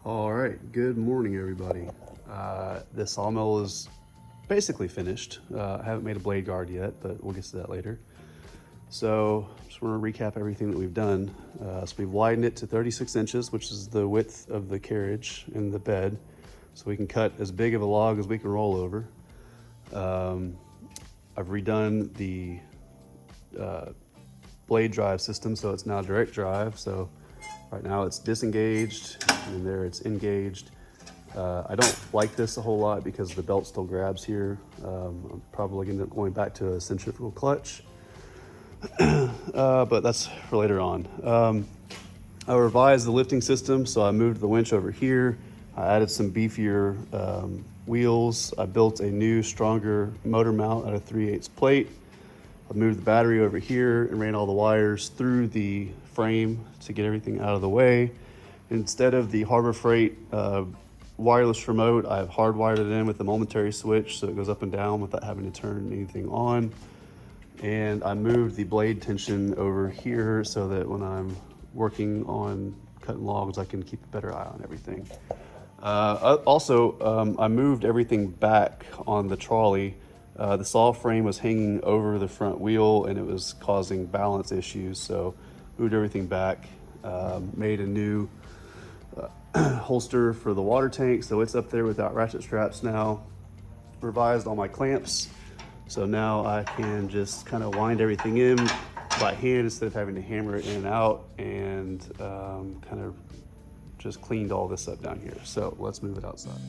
All right, good morning, everybody. This sawmill is basically finished. I haven't made a blade guard yet, but we'll get to that later. So just want to recap everything that we've done. So we've widened it to 36 inches, which is the width of the carriage in the bed. So we can cut as big of a log as we can roll over. I've redone the blade drive system, so it's now direct drive. So right now it's disengaged, and there it's engaged. I don't like this a whole lot because the belt still grabs here. I'm probably going to end up going back to a centrifugal clutch, but that's for later on. I revised the lifting system, so I moved the winch over here. I added some beefier wheels. I built a new, stronger motor mount out of 3/8 plate. I moved the battery over here and ran all the wires through the frame to get everything out of the way. Instead of the Harbor Freight wireless remote, I've hardwired it in with a momentary switch so it goes up and down without having to turn anything on. And I moved the blade tension over here so that when I'm working on cutting logs, I can keep a better eye on everything. I moved everything back on the trolley. The saw frame was hanging over the front wheel and it was causing balance issues, so moved everything back, made a new holster for the water tank, so it's up there without ratchet straps now. Revised all my clamps, so now I can just kind of wind everything in by hand instead of having to hammer it in and out, and kind of just cleaned all this up down here. So let's move it outside.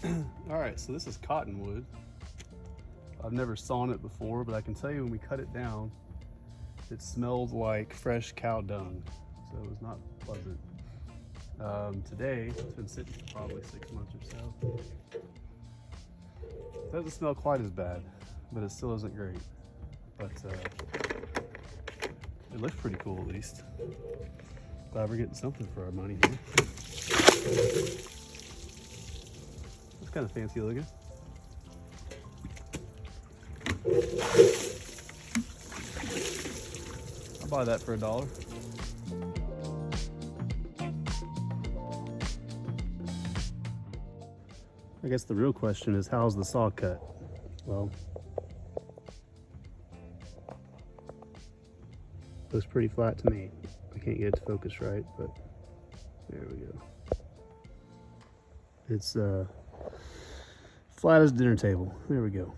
All right, so this is cottonwood. I've never sawn it before, but I can tell you when we cut it down, it smelled like fresh cow dung, so it was not pleasant. Today, it's been sitting for probably 6 months or so. It doesn't smell quite as bad, but it still isn't great. But it looks pretty cool at least. Glad we're getting something for our money here. It's kind of fancy looking. I'll buy that for $1. I guess the real question is, how's the saw cut? Well, looks pretty flat to me. I can't get it to focus right, but there we go. It's flat as a dinner table. There we go.